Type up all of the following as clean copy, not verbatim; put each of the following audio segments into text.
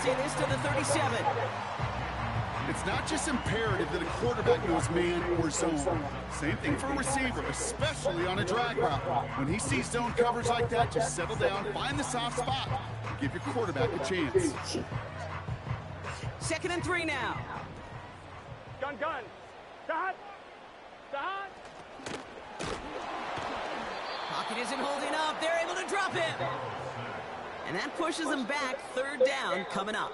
empty this to the 37. It's not just imperative that a quarterback knows man or zone. Same thing for a receiver, especially on a drag route. When he sees zone coverage like that, just settle down, find the soft spot, give your quarterback a chance. 2nd and 3 now. Gun. Dot. Pocket isn't holding up. They're able to drop him. And that pushes them back. 3rd down coming up.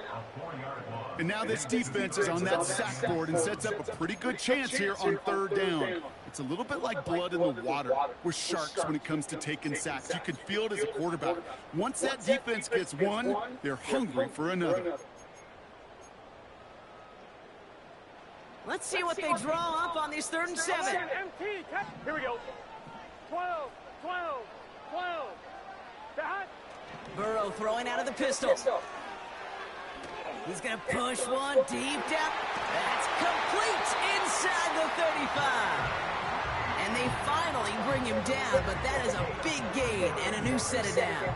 And now this defense is on that sack board and sets up a pretty good chance here on 3rd down. It's a little bit like blood in the water. We're sharks when it comes to taking sacks. You can feel it as a quarterback. Once that defense gets one, they're hungry for another. Let's see what they draw up on these 3rd and 7. Here we go. 12. Dot. Burrow throwing out of the pistol. He's going to push one deep down. That's complete inside the 35. And they finally bring him down, but that is a big gain and a new set of downs.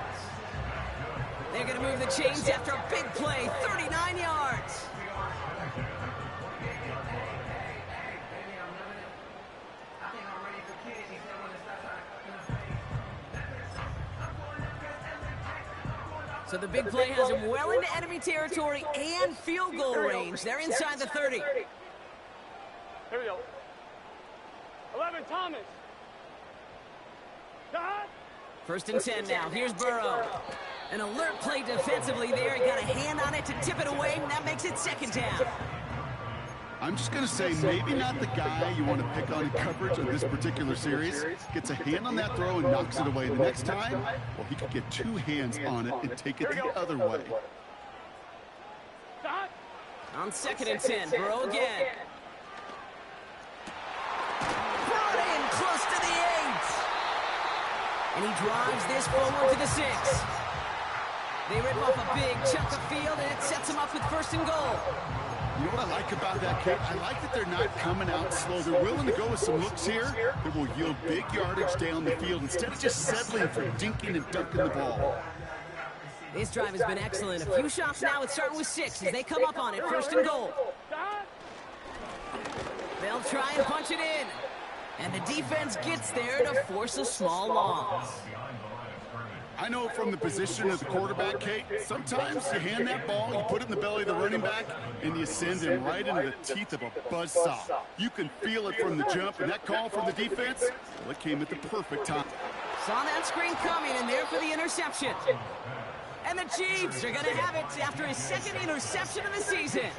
They're going to move the chains after a big play, 39 yards. So the big play has him well into enemy territory and field goal range. They're inside the 30. Here we go. 11, Thomas. Dot. 1st and 10 now. Here's Burrow. An alert play defensively there. He got a hand on it to tip it away, and that makes it 2nd down. I'm just going to say maybe not the guy you want to pick on in coverage of this particular series. Gets a hand on that throw and knocks it away. The next time, well, he could get 2 hands on it and take it the other way. On 2nd and 10, Burrow again. Brought in close to the 8. And he drives this forward to the 6. They rip off a big chunk of field, and it sets him up with 1st and goal. You know what I like about that kick? I like that they're not coming out slow. They're willing to go with some looks here that will yield big yardage down the field instead of just settling for dinking and dunking the ball. This drive has been excellent. A few shots now. It's starting with 6 as they come up on it. 1st and goal. They'll try and punch it in. And the defense gets there to force a small loss. I know from the position of the quarterback, Kate, sometimes you hand that ball, you put it in the belly of the running back, and you send him right into the teeth of a buzzsaw. You can feel it from the jump, and that call from the defense, well, it came at the perfect time. Saw that screen coming, and there for the interception. And the Chiefs are going to have it after his 2nd interception of the season.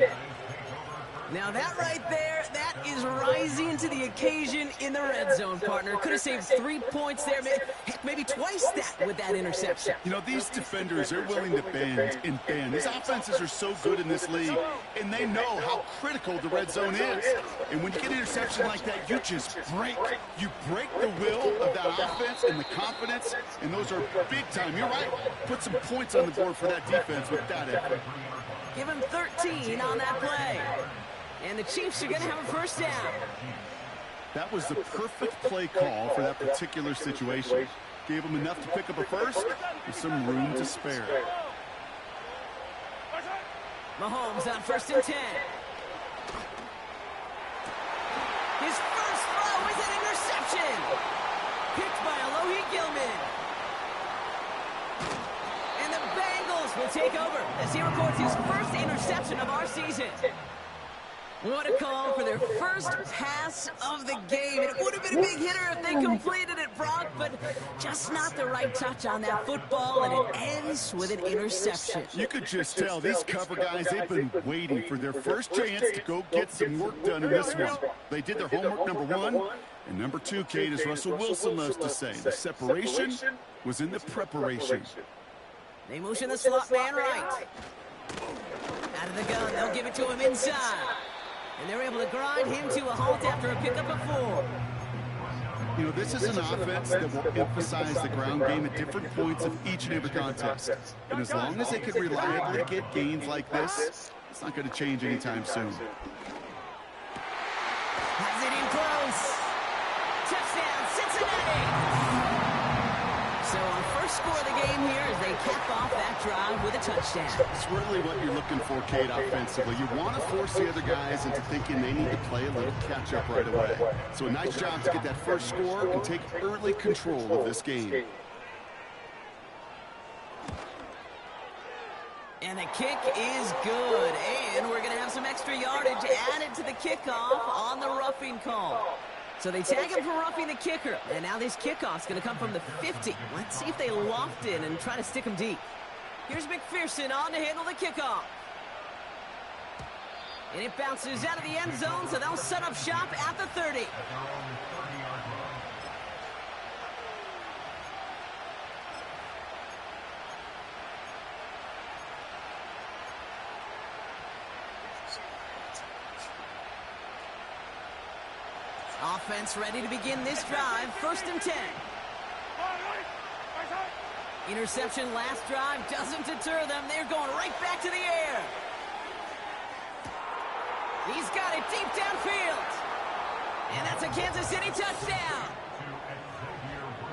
Now that right there, that is rising to the occasion in the red zone, partner. Could have saved 3 points there, maybe twice that with that interception. You know, these defenders are willing to bend and bend. These offenses are so good in this league, and they know how critical the red zone is. And when you get an interception like that, you just break. You break the will of that offense and the confidence, and those are big time. You're right. Put some points on the board for that defense with that effort. Give him 13 on that play. And the Chiefs are going to have a 1st down. That was the perfect play call for that particular situation. Gave them enough to pick up a 1st with some room to spare. Mahomes on 1st and 10. His first throw is an interception. Picked by Alohi Gilman. And the Bengals will take over as he records his 1st interception of our season. What a call for their first pass of the game. It would have been a big hitter if they completed it, Brock, but just not the right touch on that football, and it ends with an interception. You could just tell these cover guys, they've been waiting for their first chance to go get some work done in this one. They did their homework, number 1. And number 2, Kate, as Russell Wilson loves to say, the separation was in the preparation. They motion the slot man right. Out of the gun, they'll give it to him inside. And they're able to grind him to a halt after a pickup of 4. You know, this is an offense that will emphasize the ground game at different points of each and every contest. And as long as they can reliably get gains like this, it's not going to change anytime soon. Has it in close. Touchdown, Cincinnati. So on 1st score of the game here as they cap off that drive with a touchdown. It's really what you're looking for, Kate, offensively. You want to force the other guys into thinking they need to play a little catch-up right away. So a nice job to get that first score and take early control of this game. And the kick is good. And we're going to have some extra yardage added to the kickoff on the roughing call. So they tag him for roughing the kicker. And now this kickoff's going to come from the 50. Let's see if they loft in and try to stick him deep. Here's McPherson on to handle the kickoff. And it bounces out of the end zone, so they'll set up shop at the 30. Offense ready to begin this drive. 1st and 10. Interception last drive doesn't deter them. They're going right back to the air. He's got it deep downfield. And that's a Kansas City touchdown.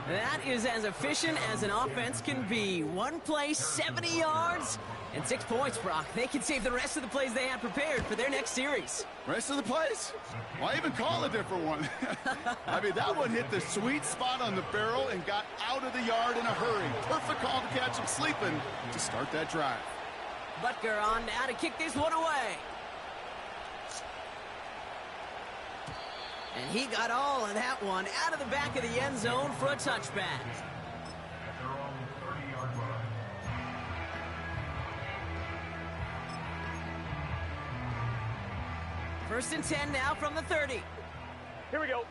That is as efficient as an offense can be. One play, 70 yards, and 6 points, Brock. They can save the rest of the plays they have prepared for their next series. Rest of the plays? Why even call a different one? I mean, that one hit the sweet spot on the barrel and got out of the yard in a hurry. Perfect call to catch him sleeping to start that drive. Butker on now to kick this one away. And he got all of that one out of the back of the end zone for a touchback. First and 10 now from the 30. Here we go.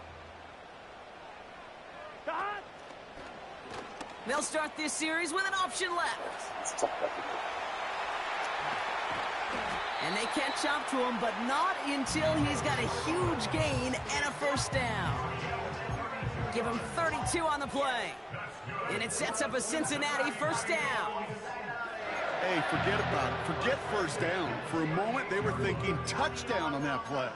They'll start this series with an option left. And they catch up to him, but not until he's got a huge gain and a first down. Give him 32 on the play. And it sets up a Cincinnati first down. Hey, forget about it. Forget first down. For a moment, they were thinking touchdown on that play.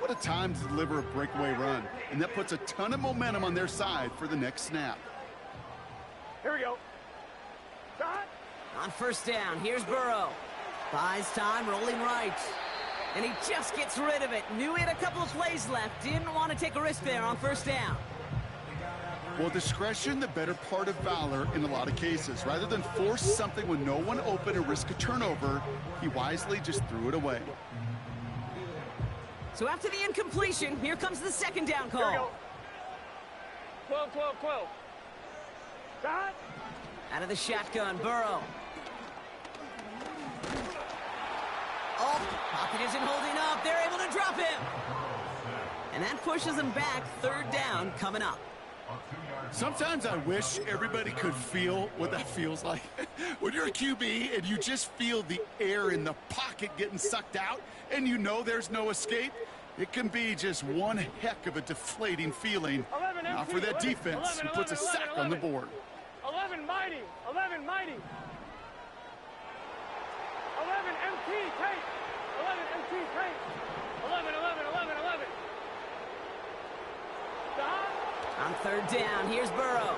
What a time to deliver a breakaway run. And that puts a ton of momentum on their side for the next snap. Here we go. On first down, here's Burrow. Buys time, rolling right. And he just gets rid of it. Knew he had a couple of plays left. Didn't want to take a risk there on first down. Well, discretion, the better part of valor in a lot of cases. Rather than force something with no one open and risk a turnover, he wisely just threw it away. So after the incompletion, here comes the second down call. 12, 12, 12. Out of the shotgun, Burrow. Oh, pocket isn't holding up. They're able to drop him. And that pushes them back. Third down coming up. Sometimes I wish everybody could feel what that feels like. When you're a QB and you just feel the air in the pocket getting sucked out and you know there's no escape, it can be just one heck of a deflating feeling. Now for that defense who puts a sack on the board. 11 mighty. 11 mighty. 11 MT tape. 11 MT tape. 11, 11, 11, 11. On third down, here's Burrow.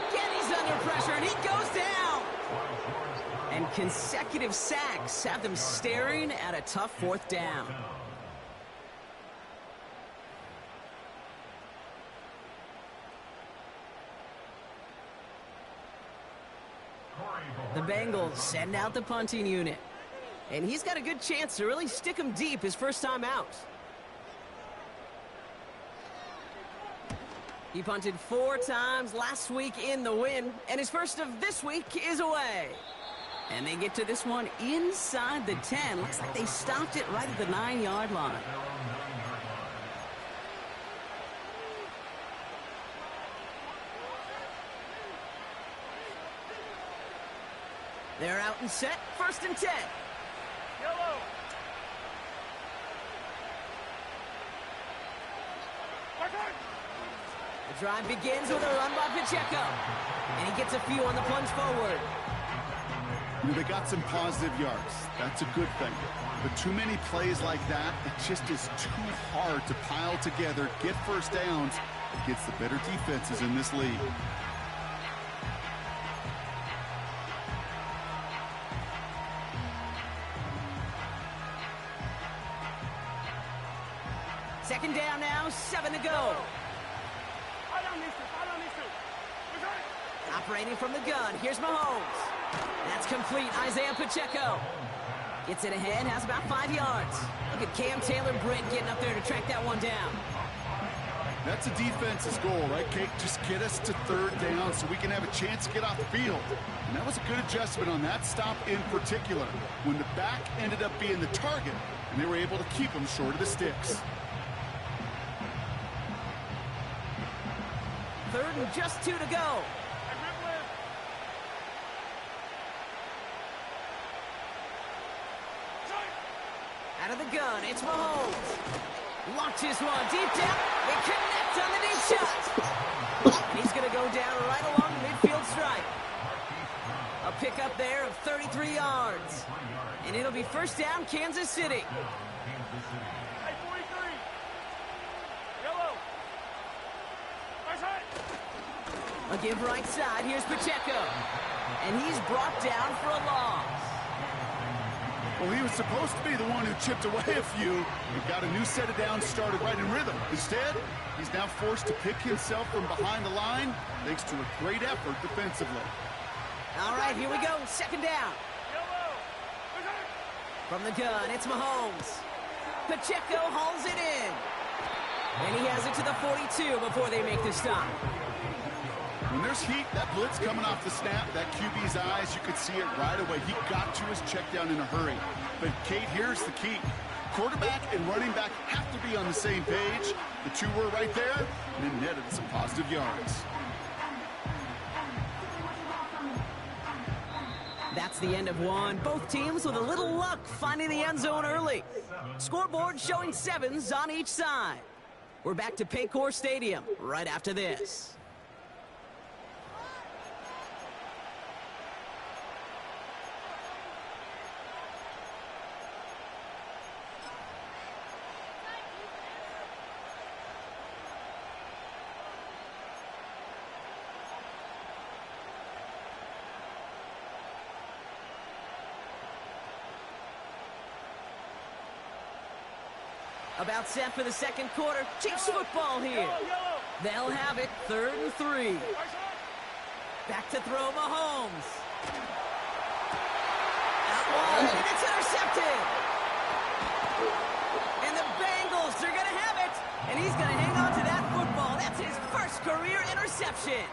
Again, he's under pressure, and he goes down. And consecutive sacks have them staring at a tough fourth down. The Bengals send out the punting unit. And he's got a good chance to really stick him deep his first time out. He punted 4 times last week in the win, and his first of this week is away. And they get to this one inside the 10. Looks like they stopped it right at the 9-yard line. They're out and set, first and 10. Yellow. The drive begins with a run by Pacheco. And he gets a few on the plunge forward. You know, they got some positive yards. That's a good thing. But too many plays like that, it just is too hard to pile together, get first downs against the better defenses in this league. Second down now, 7 to go. Operating from the gun, here's Mahomes. That's complete, Isaiah Pacheco. Gets it ahead, has about 5 yards. Look at Cam Taylor-Britt getting up there to track that one down. That's a defense's goal, right, Kate? Just get us to third down so we can have a chance to get off the field. And that was a good adjustment on that stop in particular, when the back ended up being the target, and they were able to keep him short of the sticks. Third and just 2 to go. Out of the gun, it's Mahomes. Launches one deep down. They connect on the deep shot. And he's going to go down right along the midfield stripe. A pickup there of 33 yards. And it'll be first down, Kansas City. Hey, 43. Yellow. Right side. A give right side. Here's Pacheco. And he's brought down for a loss. Well, he was supposed to be the one who chipped away a few and got a new set of downs started right in rhythm. Instead, he's now forced to pick himself from behind the line thanks to a great effort defensively. All right, here we go. Second down. From the gun, it's Mahomes. Pacheco hauls it in. And he has it to the 42 before they make the stop. When there's heat, that blitz coming off the snap, that QB's eyes, you could see it right away. He got to his check down in a hurry. But, Kate, here's the key. Quarterback and running back have to be on the same page. The two were right there, and it netted some positive yards. That's the end of one. Both teams with a little luck finding the end zone early. Scoreboard showing 7s on each side. We're back to Paycor Stadium right after this. About set for the second quarter. Chiefs football here. They'll have it, 3rd and 3. Back to throw Mahomes. Out wide, and it's intercepted. And the Bengals are going to have it. And he's going to hang on to that football. That's his first career interception.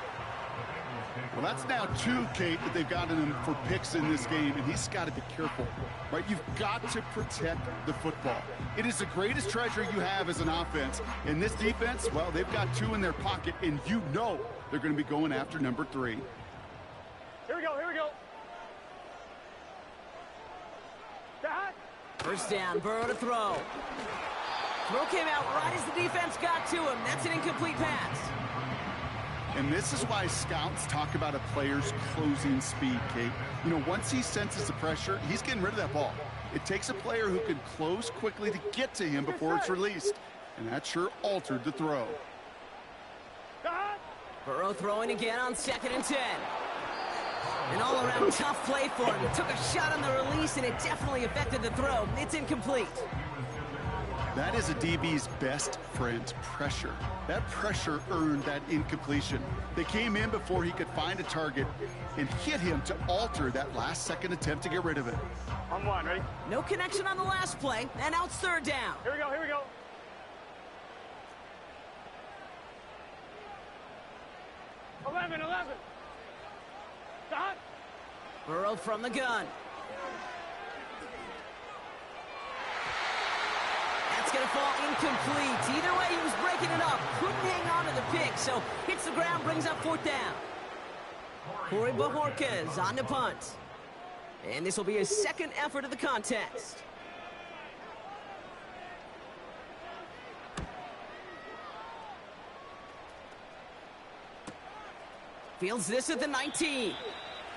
Well, that's now 2, Kate, that they've gotten him for picks in this game, and he's got to be careful, right? You've got to protect the football. It is the greatest treasure you have as an offense. And this defense, well, they've got 2 in their pocket, and you know they're going to be going after number 3. Here we go, here we go. That. First down, Burrow to throw. Throw came out right as the defense got to him. That's an incomplete pass. And this is why scouts talk about a player's closing speed, Kate. You know, once he senses the pressure, he's getting rid of that ball. It takes a player who can close quickly to get to him before it's released. And that sure altered the throw. Burrow throwing again on 2nd and 10. An all-around tough play for him. He took a shot on the release, and it definitely affected the throw. It's incomplete. That is a DB's best friend, pressure. That pressure earned that incompletion. They came in before he could find a target and hit him to alter that last-second attempt to get rid of it. On 1, ready? No connection on the last play, and now it's 3rd down. Here we go, here we go. 11. Dot. Burrow from the gun. That's going to fall incomplete. Either way, he was breaking it up. Couldn't hang on to the pick, so hits the ground, brings up 4th down. Corey Bajorquez on the punt. And this will be his 2nd effort of the contest. Fields this at the 19.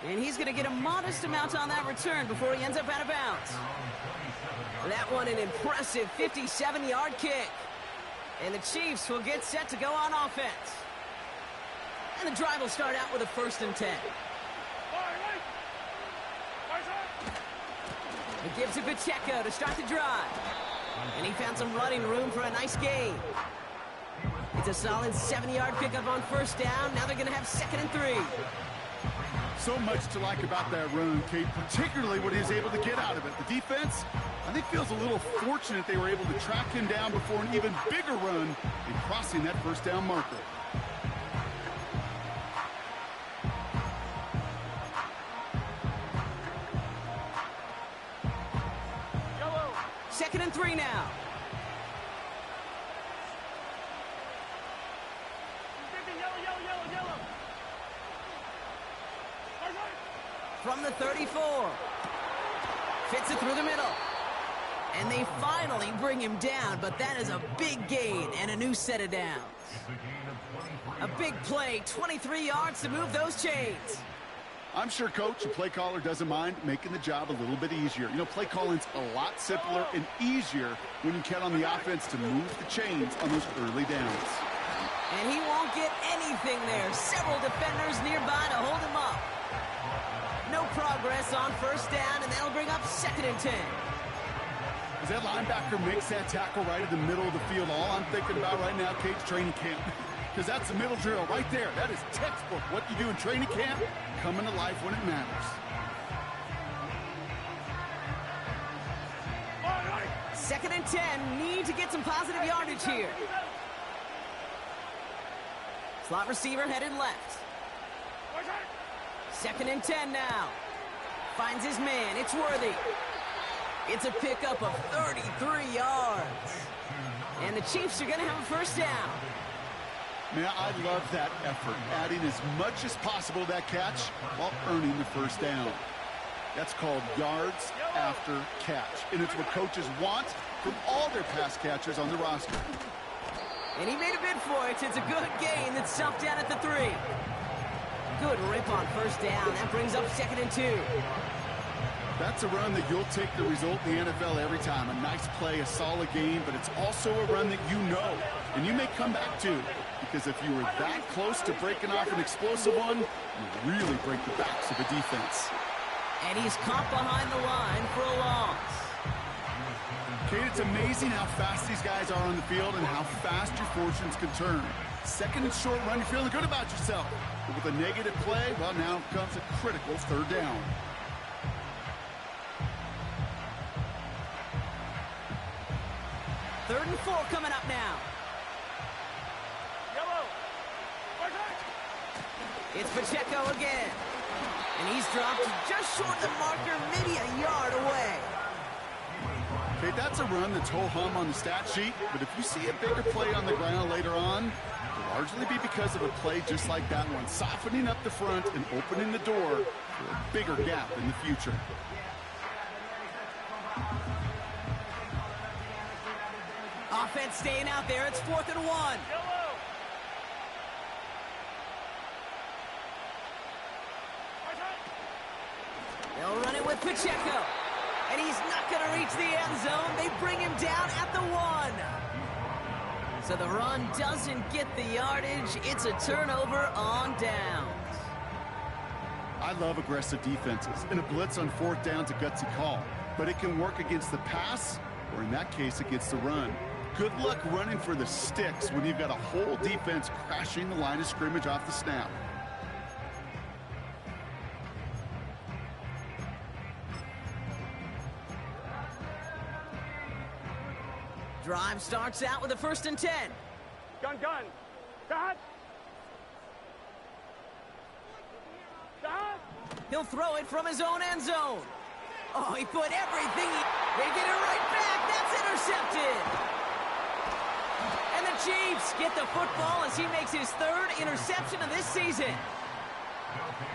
And he's going to get a modest amount on that return before he ends up out of bounds. That one an impressive 57-yard kick. And the Chiefs will get set to go on offense. And the drive will start out with a 1st and 10. It gives it Pacheco to start the drive. And he found some running room for a nice gain. It's a solid 7-yard pickup on first down. Now they're going to have 2nd and 3. So much to like about that run, Kate, particularly what he was able to get out of it. The defense, I think, feels a little fortunate they were able to track him down before an even bigger run in crossing that first down marker. Yellow. 2nd and 3 now. Yellow. From the 34. Fits it through the middle. And they finally bring him down, but that is a big gain and a new set of downs. A big play, 23 yards to move those chains. I'm sure Coach, the play caller, doesn't mind making the job a little bit easier. You know, play calling's a lot simpler and easier when you count on the offense to move the chains on those early downs. And he won't get anything there. Several defenders nearby to hold him up. No progress on first down, and that'll bring up 2nd and 10. As that linebacker makes that tackle right in the middle of the field, all I'm thinking about right now, Kate's training camp. Because that's the middle drill right there. That is textbook. What you do in training camp, coming to life when it matters. 2nd and 10. Need to get some positive yardage here. Slot receiver headed left. 2nd and 10 now. Finds his man. It's Worthy. It's a pickup of 33 yards. And the Chiefs are going to have a first down. Man, I love that effort, adding as much as possible to that catch while earning the first down. That's called yards after catch. And it's what coaches want from all their pass catchers on the roster. And he made a bid for it. It's a good gain that's stuffed down at the 3. Good rip on first down. That brings up 2nd and 2. That's a run that you'll take the result in the NFL every time. A nice play, a solid game, but it's also a run that you know and you may come back to. Because if you were that close to breaking off an explosive one, you really break the backs of a defense. And he's caught behind the line for a loss. Kate, it's amazing how fast these guys are on the field and how fast your fortunes can turn. 2nd and short run, you're feeling good about yourself. But with a negative play, well, now comes a critical 3rd down. Third and 4 coming up now. Yellow. It's Pacheco again. And he's dropped just short of the marker, maybe a yard away. Okay, that's a run that's ho-hum on the stat sheet, but if you see a bigger play on the ground later on, it'll largely be because of a play just like that one, softening up the front and opening the door for a bigger gap in the future. Offense staying out there. It's 4th and 1. Yellow. They'll run it with Pacheco. And he's not going to reach the end zone. They bring him down at the 1. So the run doesn't get the yardage. It's a turnover on downs. I love aggressive defenses, and a blitz on 4th down's a gutsy call. But it can work against the pass, or in that case, against the run. Good luck running for the sticks when you've got a whole defense crashing the line of scrimmage off the snap. Drive starts out with a 1st and 10. Gun. Dad. He'll throw it from his own end zone. Oh, he put everything. They get it right back. That's intercepted. And the Chiefs get the football as he makes his 3rd interception of this season.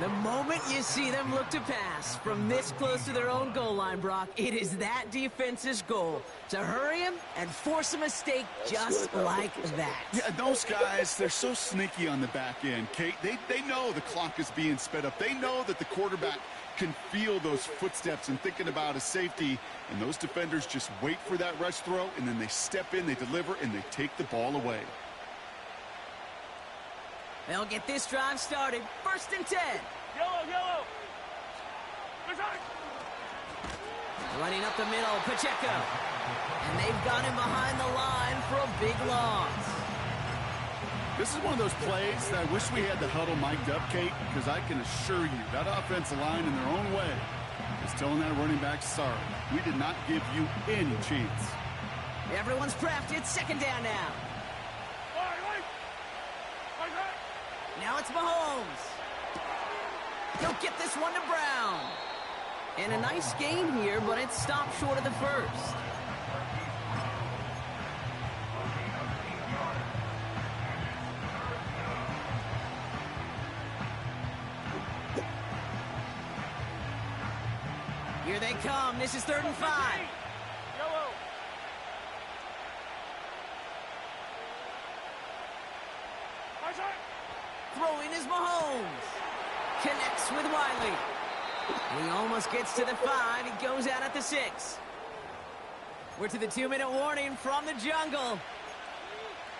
The moment you see them look to pass from this close to their own goal line, Brock, it is that defense's goal to hurry him and force a mistake just like that. Yeah, those guys, they're so sneaky on the back end, Kate. They know the clock is being sped up. They know that the quarterback can feel those footsteps and thinking about a safety, and those defenders just wait for that rush throw, and then they step in, they deliver, and they take the ball away. They'll get this drive started. 1st and 10. Yellow. Running up the middle, Pacheco. And they've got him behind the line for a big loss. This is one of those plays that I wish we had the huddle mic'd up, Kate, because I can assure you that offensive line in their own way is telling that running back, sorry, we did not give you any chance. Everyone's prepped. It's second down now. Now it's Mahomes. He'll get this one to Brown. And a nice gain here, but it stopped short of the first. Here they come. This is 3rd and 5. Yellow. Throwing is Mahomes. Connects with Wiley. He almost gets to the 5. He goes out at the 6. We're to the 2-minute warning from the jungle.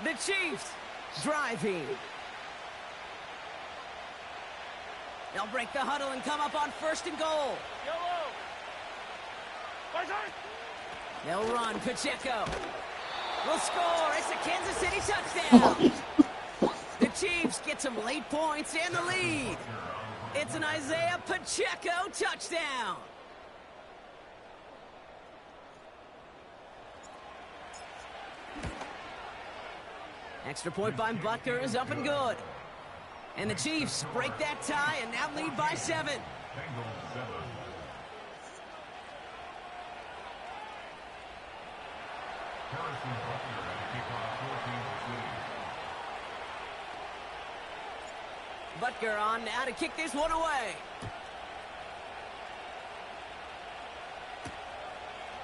The Chiefs driving. They'll break the huddle and come up on 1st and goal. Yellow. They'll run. Pacheco will score. It's a Kansas City touchdown. The Chiefs get some late points and the lead. It's an Isaiah Pacheco touchdown. Extra point by Butker is up and good. And the Chiefs break that tie and now lead by 7. Butker on now to kick this one away.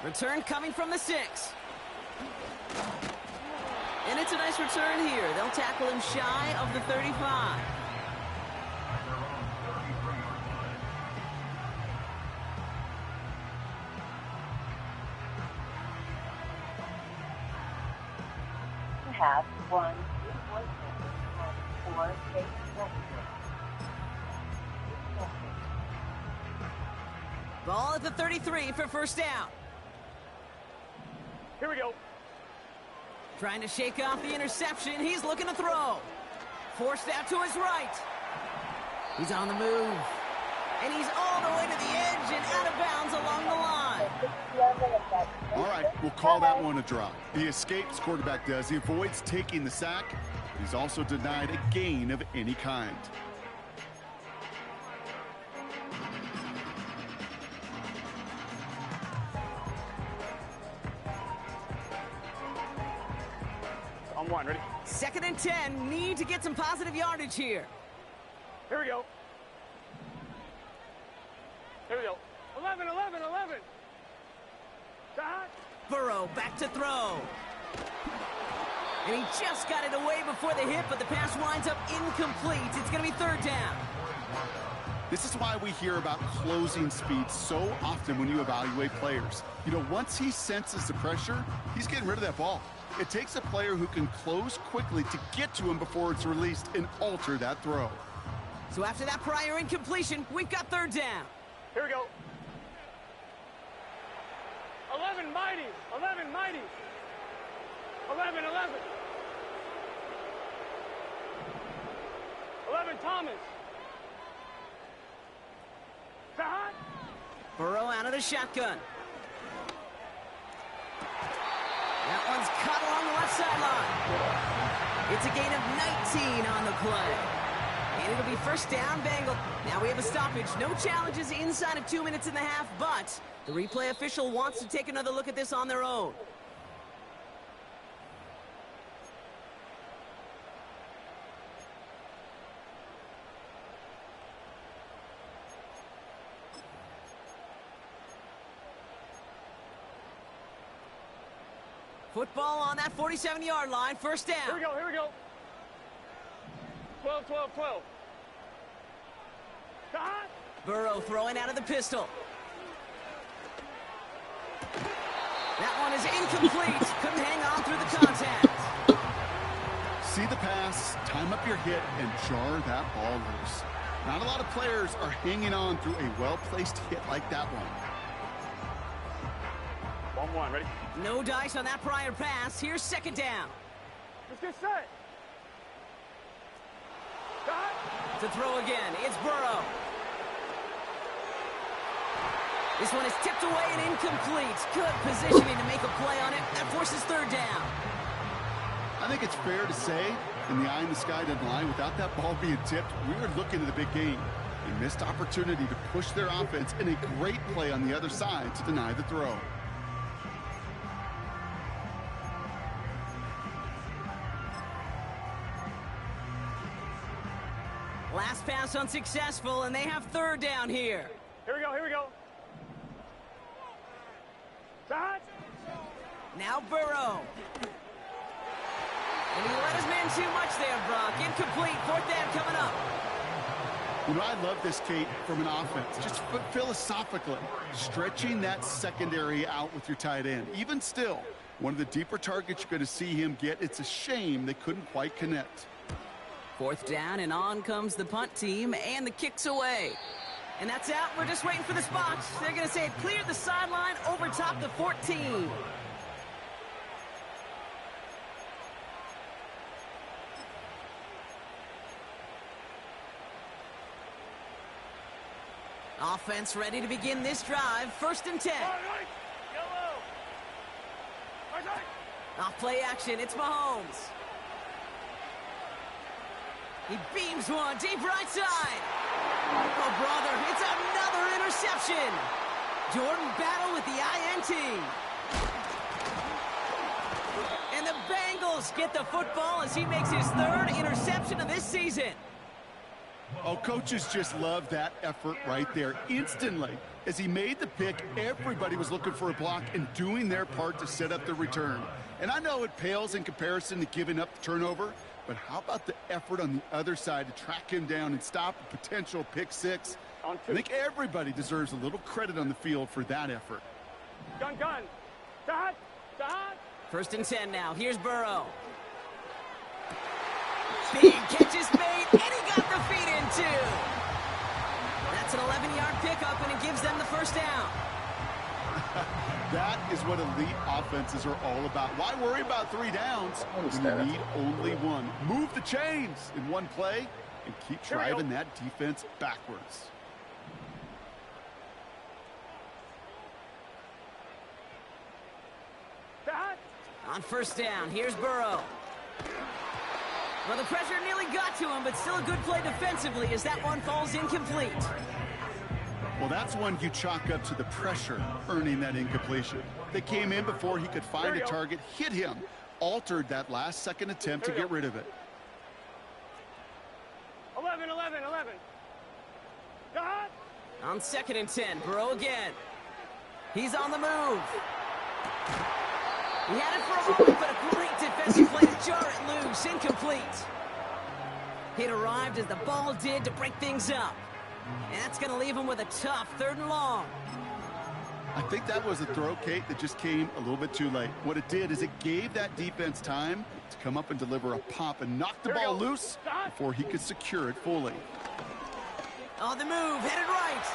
Return coming from the 6. And it's a nice return here. They'll tackle him shy of the 35. Have 1, 4, 8, 9. Ball at the 33 for first down. Here we go. Trying to shake off the interception. He's looking to throw. Forced out to his right. He's on the move. And he's all the way to the edge and out of bounds along the line. All right, we'll call that one a drop. He escapes, quarterback does. He avoids taking the sack. He's also denied a gain of any kind. On 1, ready? 2nd and 10. Need to get some positive yardage here. Here we go. Here we go. 11, 11, 11. Shot. Burrow back to throw. And he just got it away before the hit, but the pass winds up incomplete. It's going to be 3rd down. This is why we hear about closing speed so often when you evaluate players. You know, once he senses the pressure, he's getting rid of that ball. It takes a player who can close quickly to get to him before it's released and alter that throw. So after that prior incompletion, we've got 3rd down. Here we go. 11 mighty. 11 mighty. 11, 11. 11 Thomas. Shot. Burrow out of the shotgun. That one's cut along the left sideline. It's a gain of 19 on the play. And it'll be 1st down, Bengal. Now we have a stoppage. No challenges inside of 2 minutes and a half, but the replay official wants to take another look at this on their own. Football on that 47-yard line, 1st down. Here we go, here we go. 12, 12, 12. Shot. Burrow throwing out of the pistol. That one is incomplete. Couldn't hang on through the contact. See the pass, time up your hit, and jar that ball loose. Not a lot of players are hanging on through a well-placed hit like that one. 1-1, ready? No dice on that prior pass. Here's second down. Let's get set. Cut. To throw again, it's Burrow. This one is tipped away and incomplete. Good positioning to make a play on it. That forces third down. I think it's fair to say, in the eye in the sky doesn't lie, without that ball being tipped, we were looking at the big game. A missed opportunity to push their offense and a great play on the other side to deny the throw. Last pass unsuccessful, and they have third down here. Here we go, here we go. Cut. Now Burrow. And he let his man too much there, Brock. Incomplete. Fourth down coming up. You know, I love this, Kate, from an offense. Just philosophically, stretching that secondary out with your tight end. Even still, one of the deeper targets you're going to see him get. It's a shame they couldn't quite connect. Fourth down, and on comes the punt team, and the kick's away. And that's out. We're just waiting for the spots. They're going to say it cleared the sideline over top the 14. Offense ready to begin this drive. First and 10. Right. Yellow. Right. Off play action. It's Mahomes. He beams one deep right side. Oh, brother, it's another interception. Jordan Battle with the INT. And the Bengals get the football as he makes his third interception of this season. Oh, coaches just love that effort right there. Instantly, as he made the pick, everybody was looking for a block and doing their part to set up the return. And I know it pales in comparison to giving up the turnover, but how about the effort on the other side to track him down and stop a potential pick six? I think everybody deserves a little credit on the field for that effort. Gun. Cut. First and 10 now. Here's Burrow. Big catch is made, and he got the feet in too. That's an 11-yard pickup, and it gives them the first down. That is what elite offenses are all about. Why worry about 3 downs when you need only one? Move the chains in one play and keep driving that defense backwards. Cut. On first down, here's Burrow. Well, the pressure nearly got to him, but still a good play defensively as that one falls incomplete. Well, that's one you chalk up to the pressure earning that incompletion. They came in before he could find a target, hit him, altered that last-second attempt to get rid of it. 11. Cut. On second and 10, Burrow again. He's on the move. He had it for a moment, but a great defensive play to jar it loose. Incomplete. It arrived as the ball did to break things up. And that's going to leave him with a tough 3rd and long. I think that was a throw, Kate, that just came a little bit too late. What it did is it gave that defense time to come up and deliver a pop and knock the ball loose before he could secure it fully. On the move, headed right.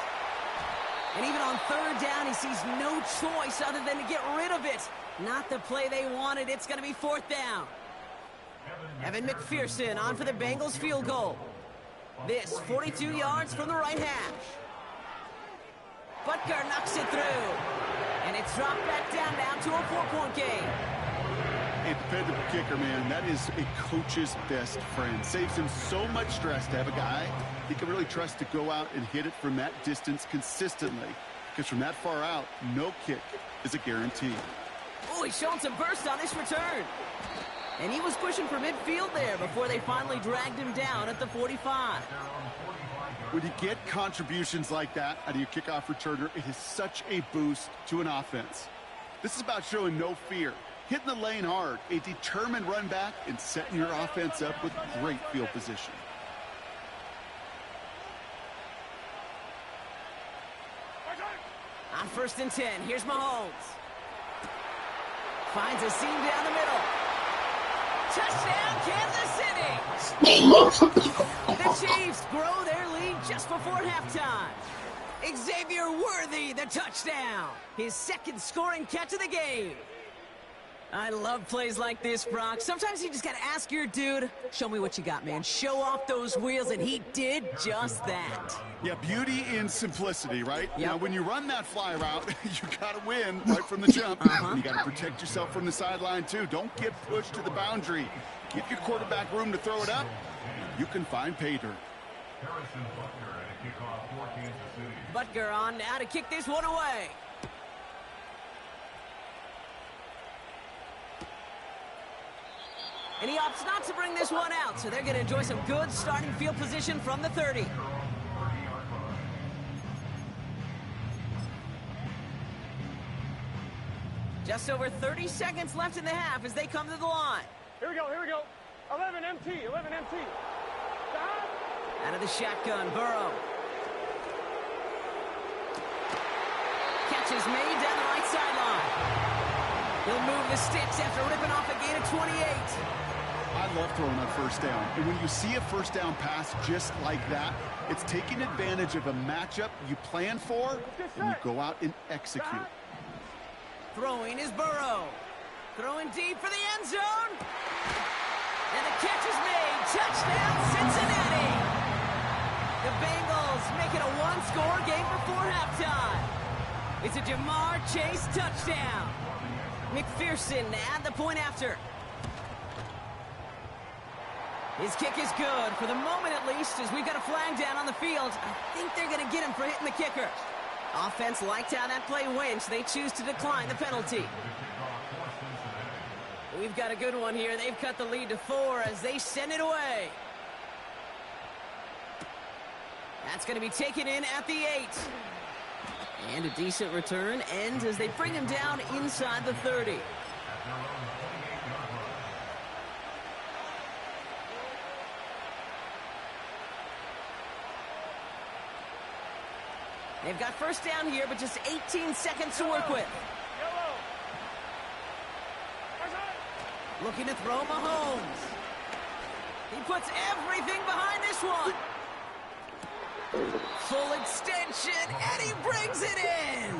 And even on 3rd down, he sees no choice other than to get rid of it. Not the play they wanted. It's going to be 4th down. Evan McPherson on for the Bengals field goal. This 42 yards from the right hash. Butker knocks it through. And it's dropped back down now to a 4-point game. A dependable kicker, man. That is a coach's best friend. Saves him so much stress to have a guy he can really trust to go out and hit it from that distance consistently. Because from that far out, no kick is a guarantee. Oh, he's showing some burst on this return. And he was pushing for midfield there before they finally dragged him down at the 45. When you get contributions like that out of your kickoff returner, it is such a boost to an offense. This is about showing no fear, hitting the lane hard, a determined run back, and setting your offense up with great field position. On 1st and 10, here's Mahomes. Finds a seam down the middle. Touchdown, Kansas City! The Chiefs grow their lead just before halftime. Xavier Worthy, the touchdown. His second scoring catch of the game. I love plays like this, Brock. Sometimes you just got to ask your dude, show me what you got, man. Show off those wheels, and he did just that. Yeah, beauty in simplicity, right? Yep. Now, when you run that fly route, you got to win right from the jump. And you got to protect yourself from the sideline, too. Don't get pushed to the boundary. Give your quarterback room to throw it up. You can find pay dirt. Butker on now to kick this one away. And he opts not to bring this one out, so they're going to enjoy some good starting field position from the 30. Just over 30 seconds left in the half as they come to the line. Here we go, here we go. 11 MT, 11 MT. Stop. Out of the shotgun, Burrow. Catch is made down the right sideline. He'll move the sticks after ripping off a gain of 28. I love throwing on first down. And when you see a first down pass just like that, it's taking advantage of a matchup you plan for, and you go out and execute. Throwing is Burrow. Throwing deep for the end zone. And the catch is made. Touchdown, Cincinnati. The Bengals make it a one-score game before halftime. It's a Jamar Chase touchdown. McPherson at the point after. His kick is good, for the moment at least, as we've got a flag down on the field. I think they're going to get him for hitting the kicker. Offense liked how that play went, so they choose to decline the penalty. We've got a good one here. They've cut the lead to 4 as they send it away. That's going to be taken in at the 8. And a decent return ends as they bring him down inside the 30. They've got first down here, but just 18 seconds to work with. Looking to throw Mahomes. He puts everything behind this one. Full extension, and he brings it in.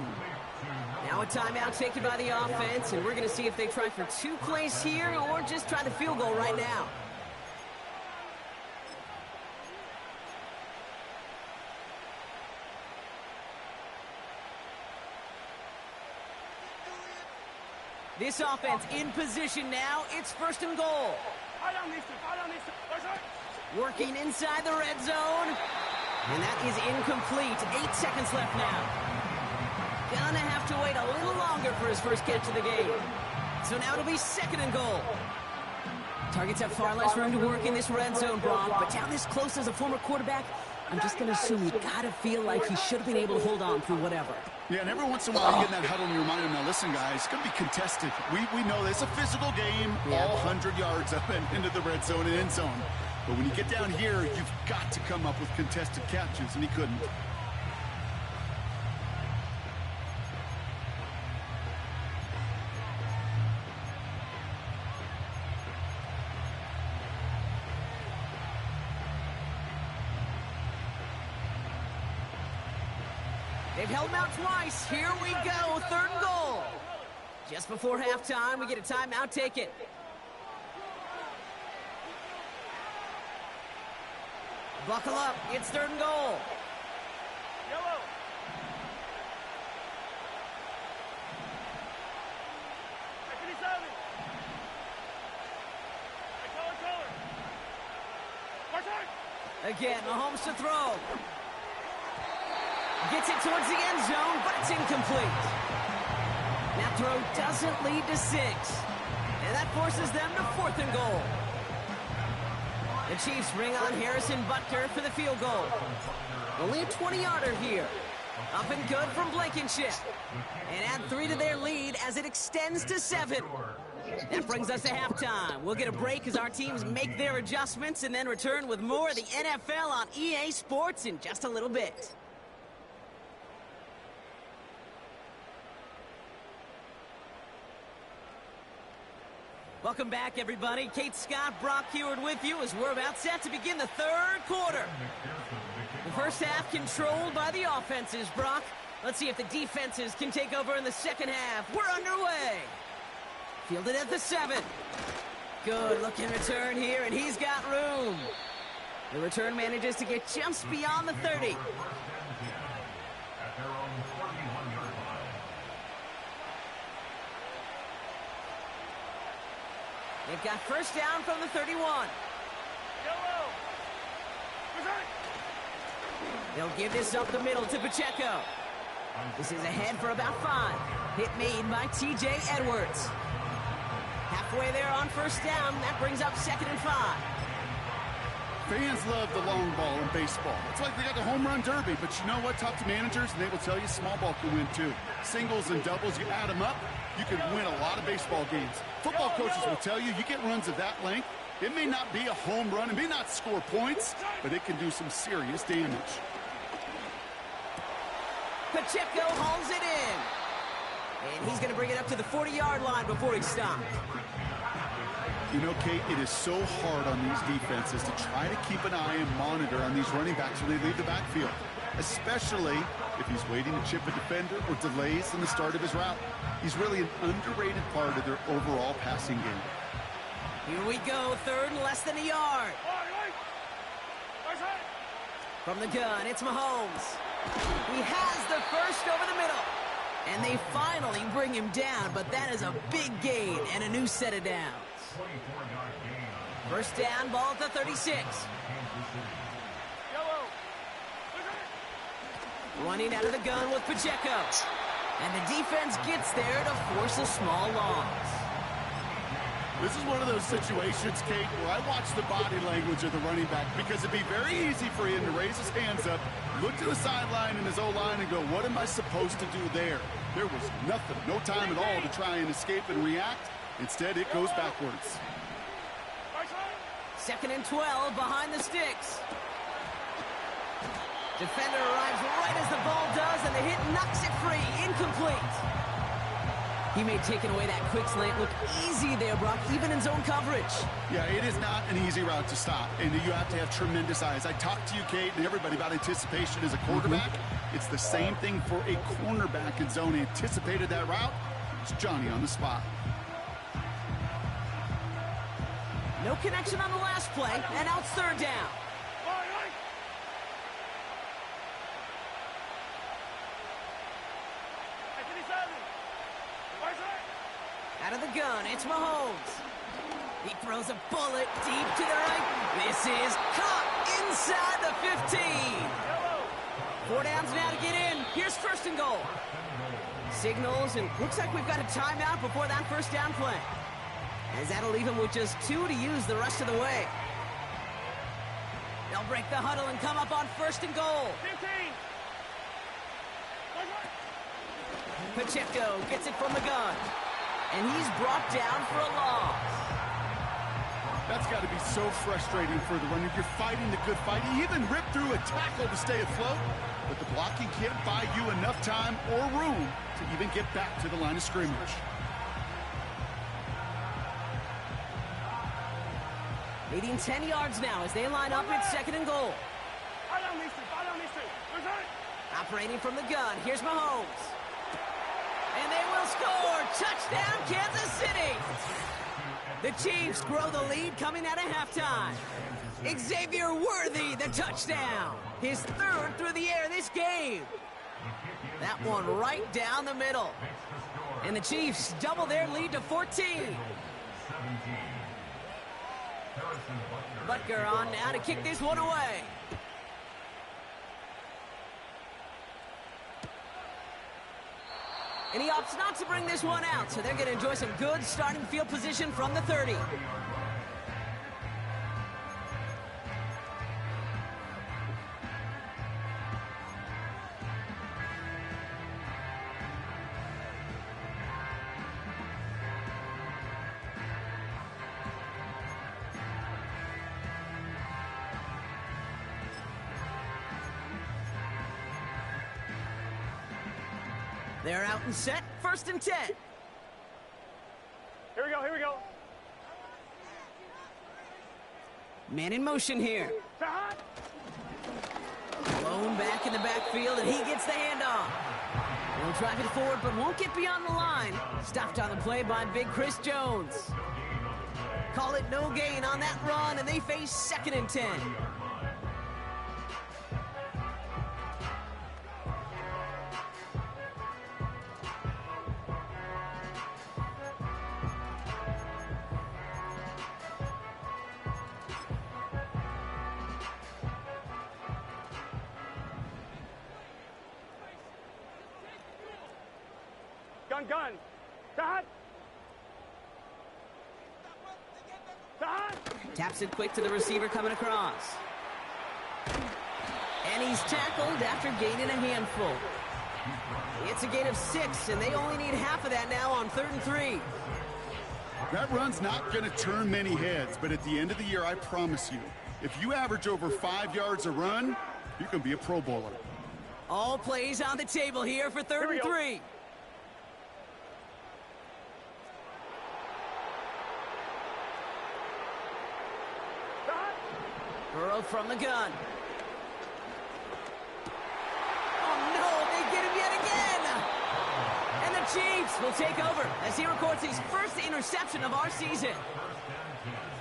Now a timeout taken by the offense, and we're going to see if they try for 2 plays here or just try the field goal right now. This offense in position now. It's first and goal. Working inside the red zone. And that is incomplete. 8 seconds left now. Gonna have to wait a little longer for his first catch of the game. So now it'll be second and goal. Targets have far less room to work in this red zone, Brock. But down this close as a former quarterback, I'm just going to assume you got to feel like he should have been able to hold on through whatever. Yeah, and every once in a while you get in that huddle and you remind him, now listen, guys, it's going to be contested. We know this. It's a physical game, all 100 yards up and into the red zone and end zone. But when you get down here, you've got to come up with contested catches, and he couldn't. They've held him out twice. Here we go, third and goal. Just before halftime, we get a timeout taken. Buckle up, it's third and goal. Yellow. Again, Mahomes to throw. Gets it towards the end zone, but it's incomplete. That throw doesn't lead to 6. And that forces them to 4th and goal. The Chiefs bring on Harrison Butker for the field goal. Only a 20-yarder here. Up and good from Blankenship. And add 3 to their lead as it extends to 7. That brings us to halftime. We'll get a break as our teams make their adjustments and then return with more of the NFL on EA Sports in just a little bit. Welcome back, everybody. Kate Scott, Brock Heward with you as we're about set to begin the third quarter. The First half controlled by the offenses, Brock. Let's see if the defenses can take over in the second half. We're underway. Fielded at the 7. Good looking return here, and he's got room. The return manages to get just beyond the 30. They've got first down from the 31. They'll give this up the middle to Pacheco. This is ahead for about 5. Hit made by T.J. Edwards. Halfway there on first down. That brings up 2nd and 5. Fans love the long ball in baseball. It's like they got the home run derby, but you know what? Talk to managers, and they will tell you small ball can win too. Singles and doubles, you add them up, you can win a lot of baseball games. Football coaches will tell you, you get runs of that length, it may not be a home run, it may not score points, but it can do some serious damage. Pacheco hauls it in. And he's going to bring it up to the 40-yard line before he stops. You know, Kate, it is so hard on these defenses to try to keep an eye and monitor on these running backs when they leave the backfield, especially if he's waiting to chip a defender or delays in the start of his route. He's really an underrated part of their overall passing game. Here we go, 3rd and less than a yard. From the gun, it's Mahomes. He has the first over the middle. And they finally bring him down, but that is a big gain and a new set of downs. First down, ball at the 36. Running out of the gun with Pacheco. And the defense gets there to force a small loss. This is one of those situations, Kate, where I watch the body language of the running back because it'd be very easy for him to raise his hands up, look to the sideline in his O-line and go, what am I supposed to do there? There was nothing, no time at all to try and escape and react. Instead, it goes backwards. 2nd and 12 behind the sticks. Defender arrives right as the ball does, and the hit knocks it free. Incomplete. He may have taken away that quick slant. Look easy there, Brock, even in zone coverage. Yeah, it is not an easy route to stop, and you have to have tremendous eyes. I talked to you, Kate, and everybody about anticipation as a quarterback. It's the same thing for a cornerback in zone. He anticipated that route. It's Johnny on the spot. No connection on the last play, and now it's 3rd down. Out of the gun, it's Mahomes. He throws a bullet deep to the right. This is caught inside the 15. 4 downs now to get in. Here's 1st and goal. Signals, and looks like we've got a timeout before that first down play. As that'll leave him with just 2 to use the rest of the way. They'll break the huddle and come up on 1st and goal. 15. Pacheco gets it from the gun. And he's brought down for a loss. That's got to be so frustrating for the runner. You're fighting the good fight. He even ripped through a tackle to stay afloat, but the blocking can't buy you enough time or room to even get back to the line of scrimmage. Leading 10 yards now as they line up at 2nd and goal. Operating from the gun, here's Mahomes. And they will score! Touchdown, Kansas City! The Chiefs grow the lead coming out of halftime. Xavier Worthy, the touchdown. His 3rd through the air this game. That one right down the middle. And the Chiefs double their lead to 14. Butker on now to kick this one away. And he opts not to bring this one out, so they're going to enjoy some good starting field position from the 30. They're out and set, 1st and 10. Here we go, here we go. Man in motion here. Blown back in the backfield, and he gets the handoff. He'll drive it forward, but won't get beyond the line. Stopped on the play by big Chris Jones. Call it no gain on that run, and they face 2nd and 10. Gun. Sahad. Taps it quick to the receiver coming across. And he's tackled after gaining a handful. It's a gain of 6, and they only need half of that now on 3rd and 3. That run's not going to turn many heads, but at the end of the year, I promise you, if you average over 5 yards a run, you can be a Pro Bowler. All plays on the table here for 3rd and 3. Burrow from the gun. Oh, no, they get him yet again. And the Chiefs will take over as he records his first interception of our season.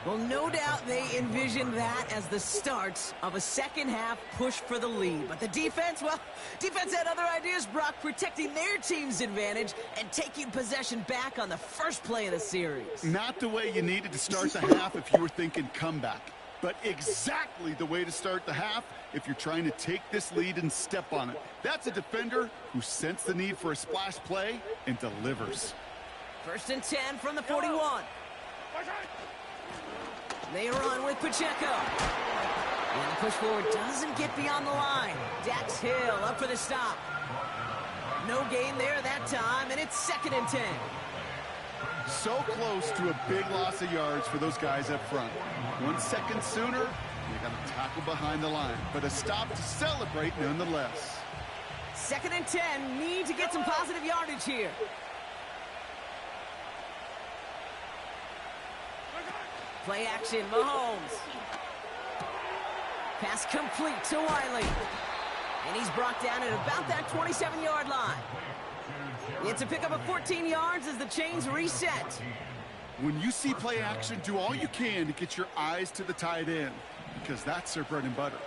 Well, no doubt they envisioned that as the start of a second-half push for the lead. But the defense, well, defense had other ideas, Brock, protecting their team's advantage and taking possession back on the first play of the series. Not the way you needed to start the half if you were thinking comeback. But exactly the way to start the half if you're trying to take this lead and step on it. That's a defender who sensed the need for a splash play and delivers. 1st and 10 from the 41. They run with Pacheco. And the push forward doesn't get beyond the line. Dax Hill up for the stop. No gain there that time, and it's 2nd and 10. So close to a big loss of yards for those guys up front. 1 second sooner, you got to tackle behind the line. But a stop to celebrate nonetheless. 2nd and 10, need to get some positive yardage here. Play action, Mahomes. Pass complete to Wiley. And he's brought down at about that 27-yard line. It's a pickup of 14 yards as the chains reset. When you see play action, do all you can to get your eyes to the tight end, because that's their bread and butter.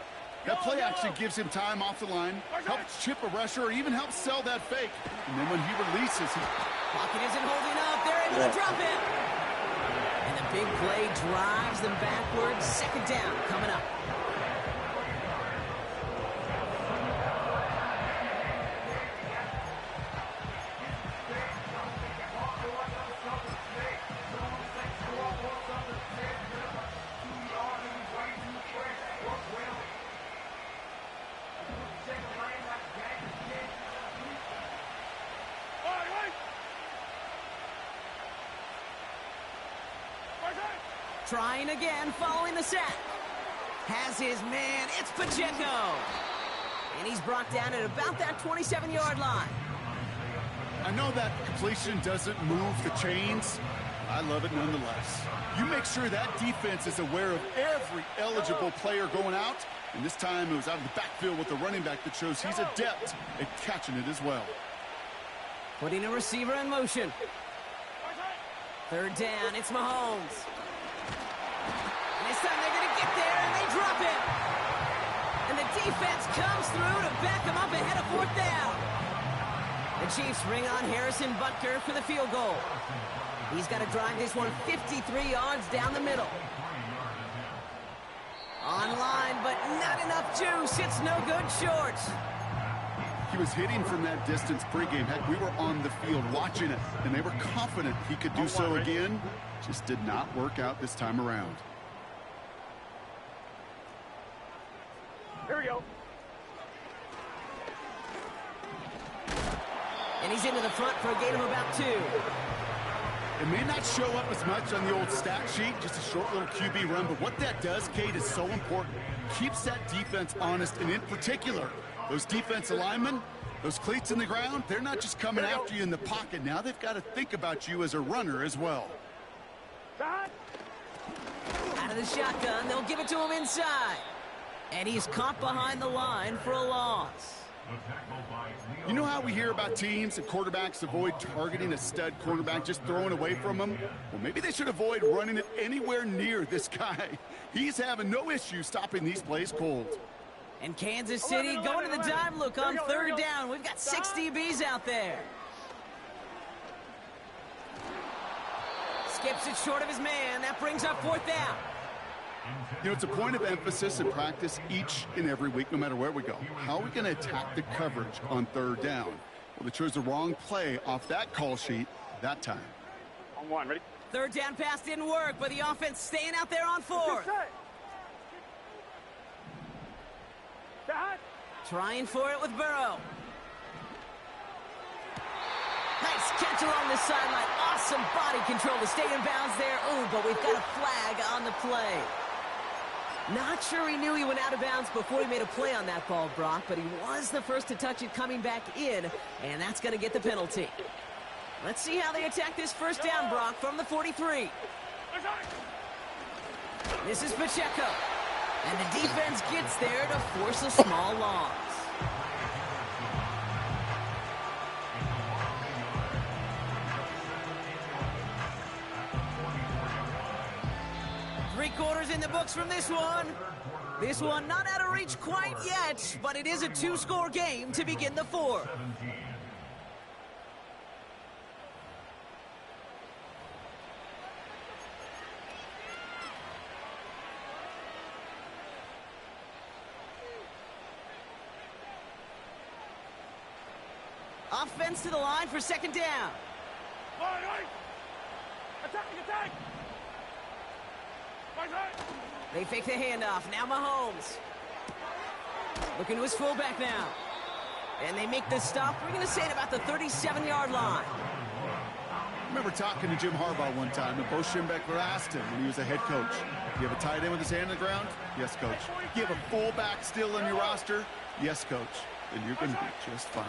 That play action gives him time off the line, helps chip a rusher, or even helps sell that fake. And then when he releases, Pocket isn't holding up. They're able to drop it. And the big play drives them backwards. 2nd down coming up. Trying again following the sack. Has his man. It's Pacheco. And he's brought down at about that 27-yard line. I know that completion doesn't move the chains. I love it nonetheless. You make sure that defense is aware of every eligible player going out. And this time it was out of the backfield with the running back that shows he's adept at catching it as well. Putting a receiver in motion. 3rd down, it's Mahomes. And this time they're going to get there, and they drop it. And the defense comes through to back them up ahead of 4th down. The Chiefs bring on Harrison Butker for the field goal. He's got to drive this one 53 yards down the middle. Online, but not enough juice. It's no good short. He was hitting from that distance pregame. Heck, we were on the field watching it, and they were confident he could do so again. Just did not work out this time around. Here we go. And he's into the front for a gain of about 2. It may not show up as much on the old stat sheet, just a short little QB run, but what that does, Kate, is so important. Keeps that defense honest, and in particular, those defensive linemen, those cleats in the ground, they're not just coming after you in the pocket. Now they've got to think about you as a runner as well. Out of the shotgun, they'll give it to him inside. And he's caught behind the line for a loss. You know how we hear about teams and quarterbacks avoid targeting a stud cornerback, just throwing away from him? Well, maybe they should avoid running it anywhere near this guy. He's having no issue stopping these plays cold. And Kansas City going to the dive look on third down. We've got 6 DBs out there. Skips it short of his man. That brings up fourth down. You know, it's a point of emphasis in practice each and every week, no matter where we go. How are we going to attack the coverage on third down? Well, they chose the wrong play off that call sheet that time. On one, ready? Third down pass didn't work, but the offense staying out there on fourth. Trying for it with Burrow. Nice catch along the sideline. Awesome body control to stay in bounds there. Ooh, but we've got a flag on the play. Not sure he knew he went out of bounds before he made a play on that ball, Brock, but he was the first to touch it coming back in, and that's going to get the penalty. Let's see how they attack this first down, Brock, from the 43. This is Pacheco, and the defense gets there to force a small loss. Three-quarters in the books from this one. This one not out of reach quite yet, but it is a 2-score game to begin the fourth. Offense to the line for second down. Attack! They fake the handoff. Now Mahomes. Looking to his fullback now. And they make this stop. We're going to say it about the 37-yard line. I remember talking to Jim Harbaugh one time, and Bo Schembechler asked him when he was a head coach, "You have a tight end with his hand on the ground?" "Yes, coach." "You have a fullback still on your roster?" "Yes, coach." "Then you're going to be just fine."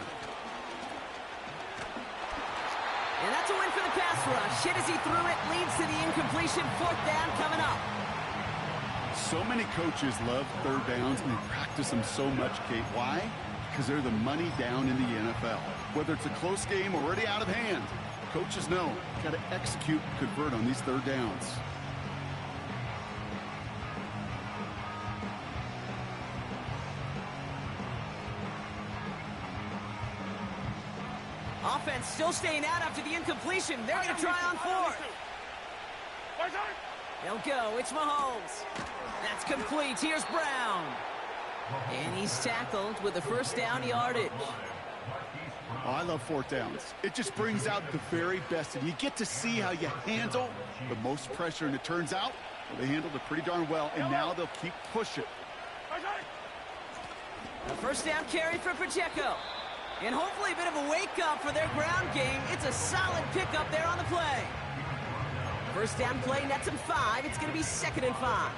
And that's a win for the pass rush. Hit as he threw it, leads to the incompletion. Fourth down coming up. So many coaches love third downs, and they practice them so much, Kate. Why? Because they're the money down in the NFL. Whether it's a close game or already out of hand, coaches know got to execute and convert on these third downs. Offense still staying out after the incompletion. They're going to try on fourth. They'll go. It's Mahomes. That's complete. Here's Brown. And he's tackled with the first down yardage. Oh, I love fourth downs. It just brings out the very best, and you get to see how you handle the most pressure, and it turns out they handled it pretty darn well, and now they'll keep pushing. A first down carry for Pacheco. And hopefully a bit of a wake-up for their ground game. It's a solid pickup there on the play. First down play nets him 5. It's going to be 2nd and 5.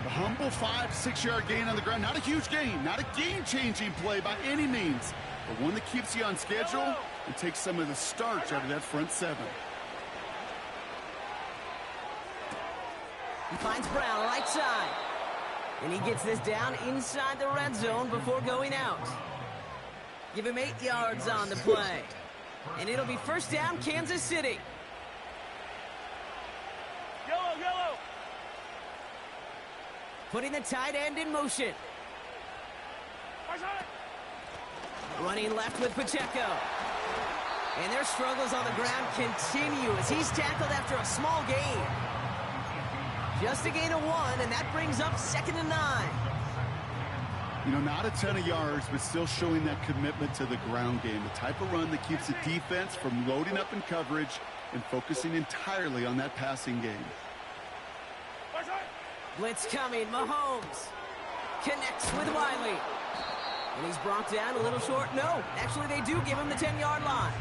The humble 5-6-yard gain on the ground. Not a huge gain, not a game-changing play by any means, but one that keeps you on schedule and takes some of the starch out of that front 7. He finds Brown right side. And he gets this down inside the red zone before going out. Give him 8 yards on the play. And it'll be first down, Kansas City. Yellow! Putting the tight end in motion. Running left with Pacheco. And their struggles on the ground continue as he's tackled after a small gain. Just a gain of 1, and that brings up 2nd and 9. You know, not a ton of yards, but still showing that commitment to the ground game. The type of run that keeps the defense from loading up in coverage and focusing entirely on that passing game. Blitz coming. Mahomes connects with Wiley. And he's brought down a little short. No, actually they do give him the 10-yard line.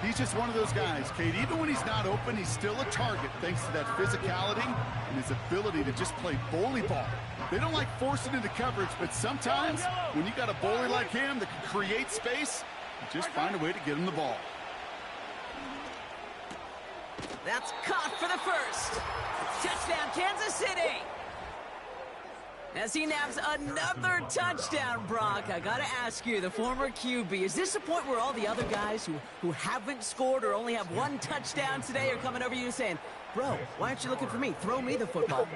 He's just one of those guys, Kate. Even when he's not open, he's still a target thanks to that physicality and his ability to just play bully ball. They don't like forcing into coverage, but sometimes when you got a bully like him that can create space, you just find a way to get him the ball. That's caught for the first. Touchdown, Kansas City. As he naps another touchdown, Brock, I gotta ask you, the former QB, is this a point where all the other guys who haven't scored or only have one touchdown today are coming over you saying, bro, why aren't you looking for me? Throw me the football.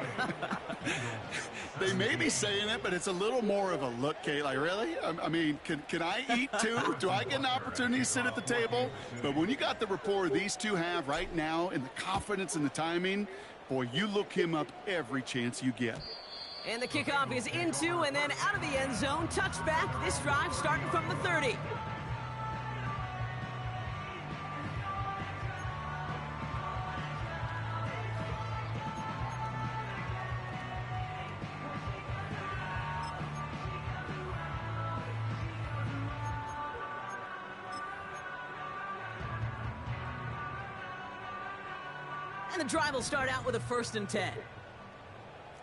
They may be saying it, but it's a little more of a look, Kate. Like, really? I mean, can I eat too? Do I get an opportunity to sit at the table? But when you got the rapport these two have right now and the confidence and the timing, boy, you look him up every chance you get. And the kickoff is into and then out of the end zone. Touchback. This drive starting from the 30. And the drive will start out with a 1st and 10.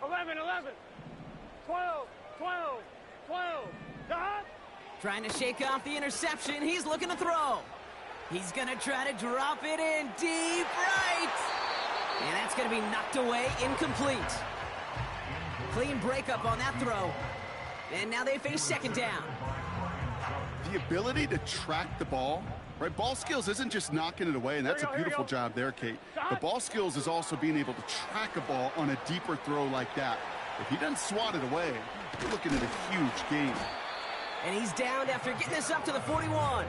11, 11. 12, 12, 12. Dot. Trying to shake off the interception. He's looking to throw. He's going to try to drop it in deep right. And that's going to be knocked away, incomplete. Clean breakup on that throw. And now they face 2nd down. The ability to track the ball, right? Ball skills isn't just knocking it away, and that's a beautiful job there, Kate. The ball skills is also being able to track a ball on a deeper throw like that. If he doesn't swat it away, you're looking at a huge game. And he's downed after getting this up to the 41.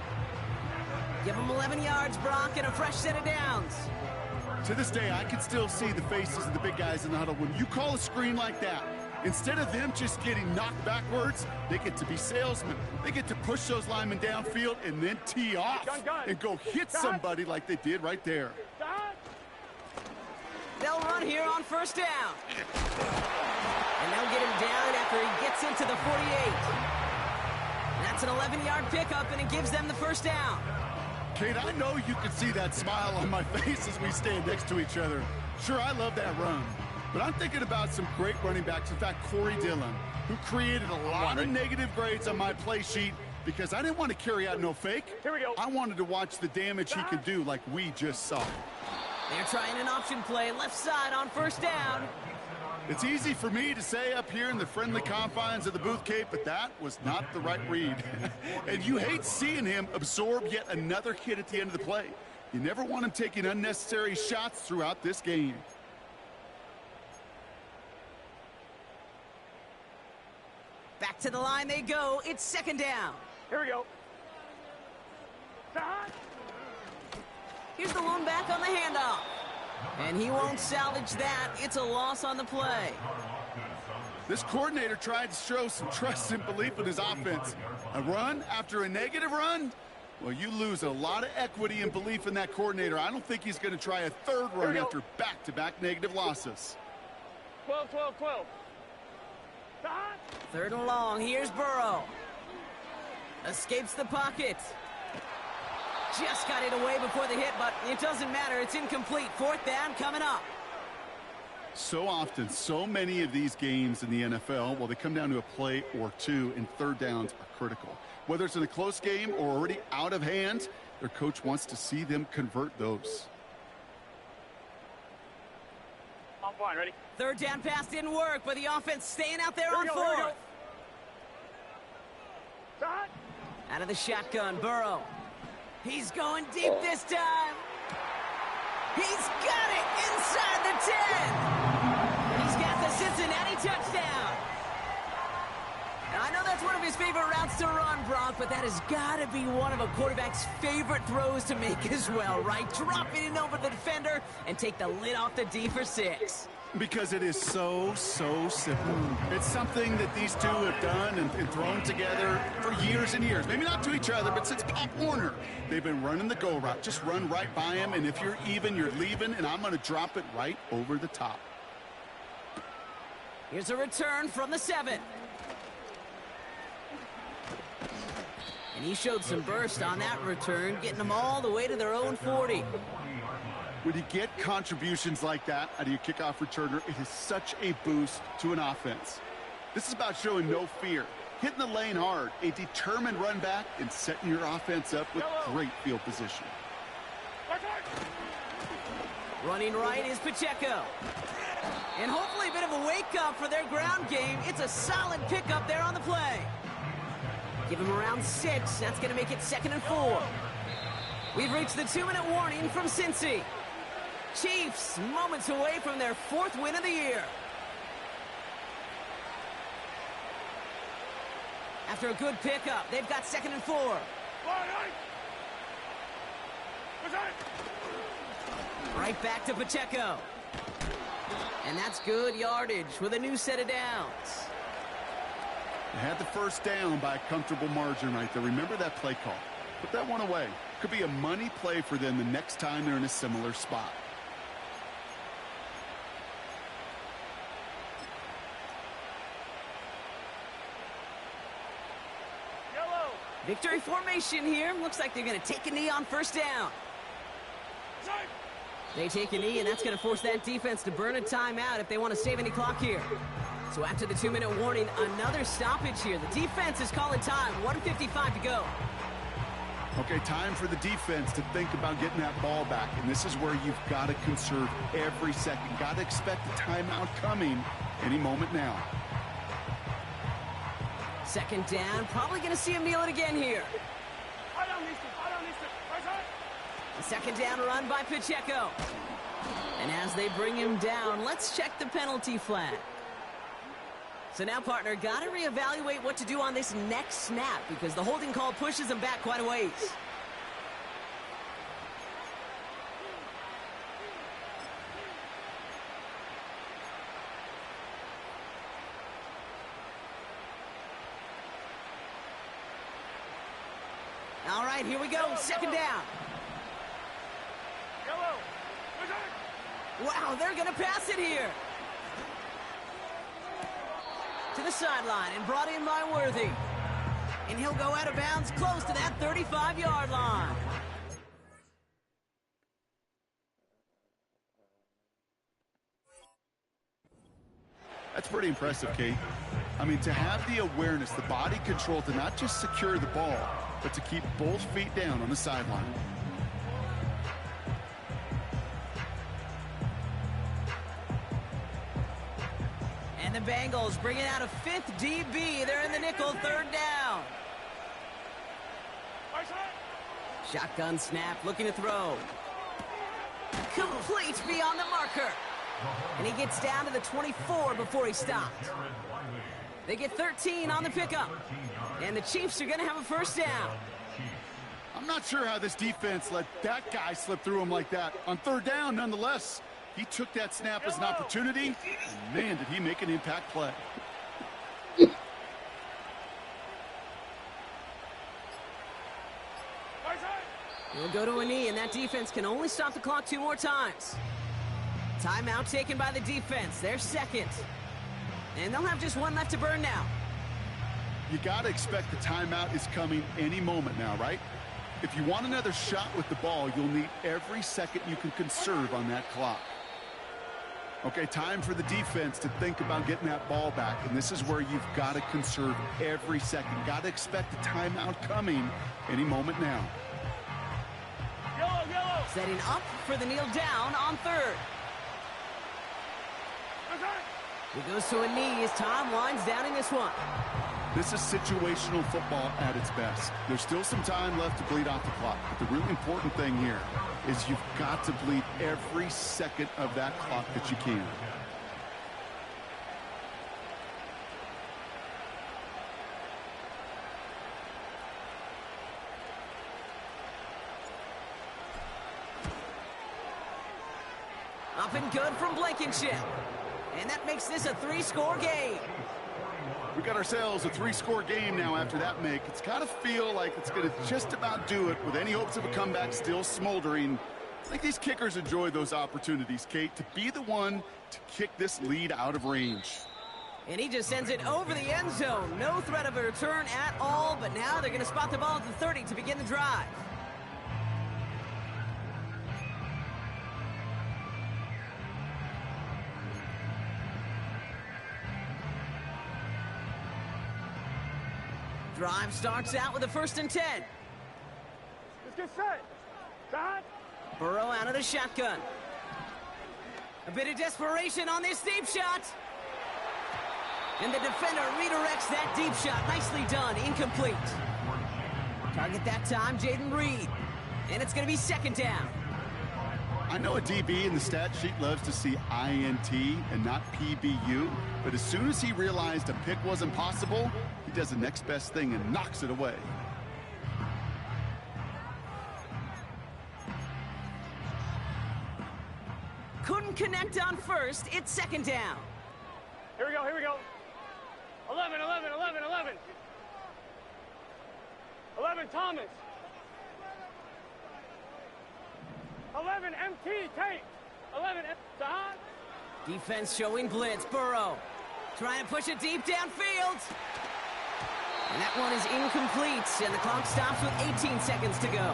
Give him 11 yards, Brock, and a fresh set of downs. To this day, I can still see the faces of the big guys in the huddle. When you call a screen like that, instead of them just getting knocked backwards, they get to be salesmen. They get to push those linemen downfield and then tee off and go hit somebody like they did right there. They'll run here on 1st down. And they'll get him down after he gets into the 48. That's an 11-yard pickup, and it gives them the 1st down. Kate, I know you can see that smile on my face as we stand next to each other. Sure, I love that run. But I'm thinking about some great running backs. In fact, Corey Dillon, who created a lot of negative grades on my play sheet because I didn't want to carry out no fake. Here we go. I wanted to watch the damage he could do like we just saw. They're trying an option play left side on 1st down. It's easy for me to say up here in the friendly confines of the booth, Kate, but that was not the right read. And you hate seeing him absorb yet another hit at the end of the play. You never want him taking unnecessary shots throughout this game. Back to the line they go. It's 2nd down. Here we go. Dot. Here's the lone back on the handoff. And he won't salvage that. It's a loss on the play. This coordinator tried to show some trust and belief in his offense. A run after a negative run? Well, you lose a lot of equity and belief in that coordinator. I don't think he's going to try a 3rd run after back-to-back negative losses. 12, 12, 12. Dot. 3rd and long. Here's Burrow. Escapes the pocket. Just got it away before the hit, but it doesn't matter. It's incomplete. 4th down coming up. So often, so many of these games in the NFL, well, they come down to a play or two, and 3rd downs are critical. Whether it's in a close game or already out of hand, their coach wants to see them convert those. I'm fine, ready? 3rd down pass didn't work, but the offense staying out there on 4th. Dot. Out of the shotgun, Burrow. He's going deep this time. He's got it inside the 10. He's got the Cincinnati touchdown. Now, I know that's one of his favorite routes to run, Brock, but that has got to be one of a quarterback's favorite throws to make as well, right? Drop it in over the defender and take the lid off the D for 6. Because it is so simple. It's something that these two have done and thrown together for years and years. Maybe not to each other, but since Pop Warner. They've been running the go route. Just run right by him, and if you're even, you're leaving, and I'm going to drop it right over the top. Here's a return from the 7. And he showed some burst on that return, getting them all the way to their own 40. When you get contributions like that out of your kickoff returner, it is such a boost to an offense. This is about showing no fear, hitting the lane hard, a determined run back, and setting your offense up with great field position. Running right is Pacheco. And hopefully a bit of a wake-up for their ground game. It's a solid pickup there on the play. Give him around 6. That's going to make it 2nd and 4. We've reached the 2-minute warning from Cincy. Chiefs moments away from their 4th win of the year. After a good pickup, they've got 2nd and 4. Right back to Pacheco. And that's good yardage with a new set of downs. They had the first down by a comfortable margin right there. Remember that play call. Put that one away. Could be a money play for them the next time they're in a similar spot. Yellow. Victory formation here. Looks like they're going to take a knee on first down. They take a knee, and that's going to force that defense to burn a timeout if they want to save any clock here. So after the 2-minute warning, another stoppage here. The defense is calling time. 1:55 to go. Okay, time for the defense to think about getting that ball back. And this is where you've got to conserve every second. Got to expect a timeout coming any moment now. 2nd down. Probably going to see him kneel it again here. A 2nd down run by Pacheco. And as they bring him down, let's check the penalty flag. So now, partner, got to reevaluate what to do on this next snap because the holding call pushes him back quite a ways. All right, here we go. 2nd down. Wow, they're going to pass it here. To the sideline and brought in by Worthy. And he'll go out of bounds close to that 35-yard line. That's pretty impressive, Kate. I mean, to have the awareness, the body control to not just secure the ball, but to keep both feet down on the sideline. And the Bengals bringing out a 5th DB. They're in the nickel, 3rd down. Shotgun snap, looking to throw. Complete beyond the marker. And he gets down to the 24 before he stopped. They get 13 on the pickup. And the Chiefs are going to have a first down. I'm not sure how this defense let that guy slip through him like that. On 3rd down, nonetheless, he took that snap as an opportunity, and man, did he make an impact play. He'll go to a knee, and that defense can only stop the clock 2 more times. Timeout taken by the defense. They're 2nd. And they'll have just 1 left to burn now. You got to expect the timeout is coming any moment now, right? If you want another shot with the ball, you'll need every second you can conserve on that clock. Okay, time for the defense to think about getting that ball back, and this is where you've got to conserve every second. Got to expect the timeout coming any moment now. Yellow. Setting up for the kneel down on 3rd. He goes to a knee as Tom winds down in this one. This is situational football at its best. There's still some time left to bleed off the clock, but the really important thing here is you've got to bleed every second of that clock that you can. Up and good from Blankenship. And that makes this a 3-score game. We got ourselves a 3-score game now after that make. It's got to feel like it's going to just about do it with any hopes of a comeback still smoldering. I think these kickers enjoy those opportunities, Kate, to be the one to kick this lead out of range. And he just sends it over the end zone. No threat of a return at all, but now they're going to spot the ball at the 30 to begin the drive. Drive starts out with a 1st and 10. Let's get set. Shot. Burrow out of the shotgun. A bit of desperation on this deep shot. And the defender redirects that deep shot. Nicely done. Incomplete. Target that time, Jaden Reed. And it's going to be second down. I know a DB in the stat sheet loves to see INT and not PBU, but as soon as he realized a pick wasn't possible, he does the next best thing and knocks it away. Couldn't connect on first. It's second down. Here we go, here we go. 11, 11, 11, 11. 11, Thomas. 11, MT, Tate. 11, Sahan. Defense showing blitz. Burrow trying to push it deep downfield. And that one is incomplete, and the clock stops with 18 seconds to go.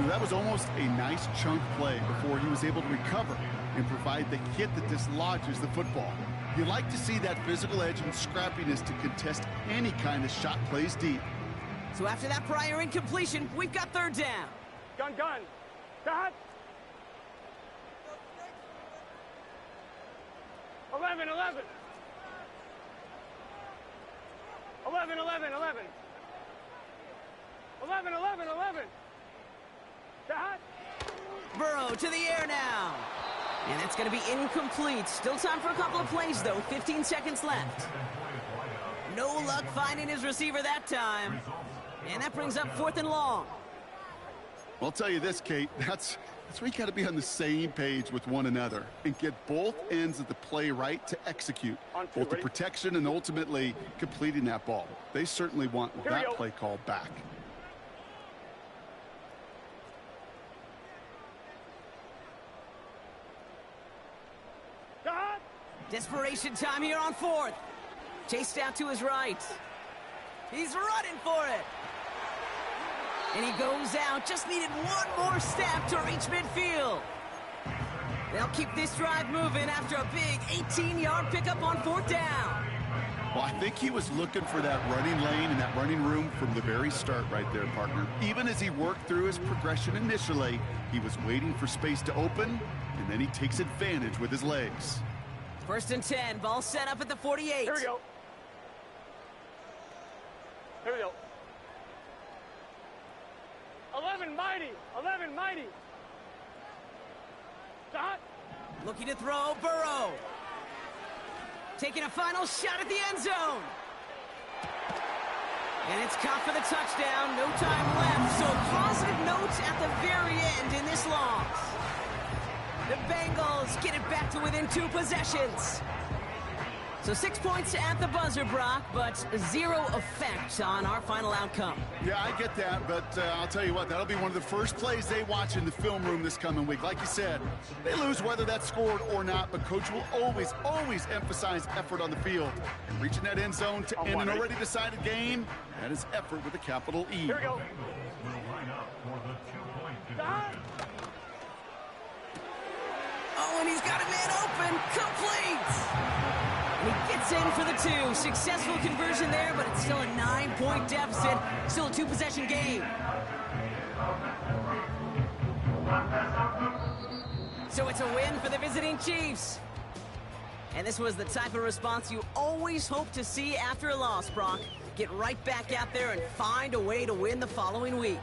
That was almost a nice chunk play before he was able to recover and provide the hit that dislodges the football. You like to see that physical edge and scrappiness to contest any kind of shot plays deep. So after that prior incompletion, we've got third down. Gun, gun. Sahan. 11, 11. 11, 11, 11. 11, 11, 11. Burrow to the air now. And that's going to be incomplete. Still time for a couple of plays, though. 15 seconds left. No luck finding his receiver that time. And that brings up fourth and long. Well, I'll tell you this, Kate. That's where you got to be on the same page with one another and get both ends of the play right to execute. Both the protection and ultimately completing that ball. They certainly want that play call back. Desperation time here on fourth. Chased out to his right. He's running for it. And he goes out. Just needed one more step to reach midfield. They'll keep this drive moving after a big 18-yard pickup on fourth down. Well, I think he was looking for that running lane and that running room from the very start right there, partner. Even as he worked through his progression initially, he was waiting for space to open, and then he takes advantage with his legs. First and 10, ball set up at the 48. Here we go. Here we go. 11 mighty. 11 mighty. Shot. Looking to throw, Burrow. Taking a final shot at the end zone. And it's caught for the touchdown. No time left. So positive notes at the very end in this loss. The Bengals get it back to within 2 possessions. So 6 points at the buzzer, Brock, but 0 effect on our final outcome. Yeah, I get that, but I'll tell you what, that'll be one of the first plays they watch in the film room this coming week. Like you said, they lose whether that's scored or not, but Coach will always emphasize effort on the field. And reaching that end zone to end an already decided game, that is effort with a capital E. Here we go. Oh, and he's got a man open. Complete. And he gets in for the 2. Successful conversion there, but it's still a 9-point deficit. Still a 2-possession game. So it's a win for the visiting Chiefs. And this was the type of response you always hope to see after a loss, Brock. Get right back out there and find a way to win the following week.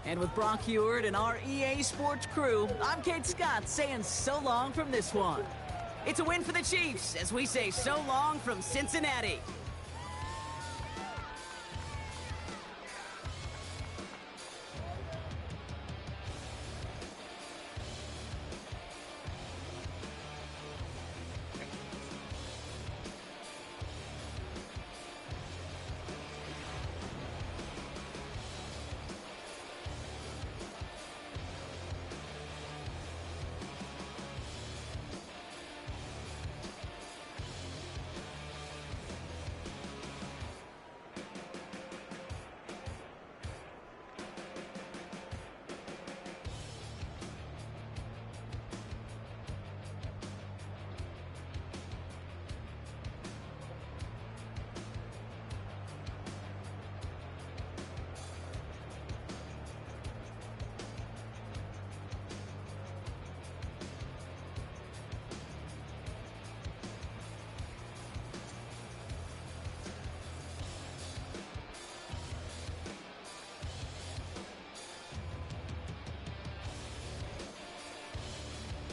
And with Brock Heward and our EA Sports crew, I'm Kate Scott saying so long from this one. It's a win for the Chiefs as we say so long from Cincinnati.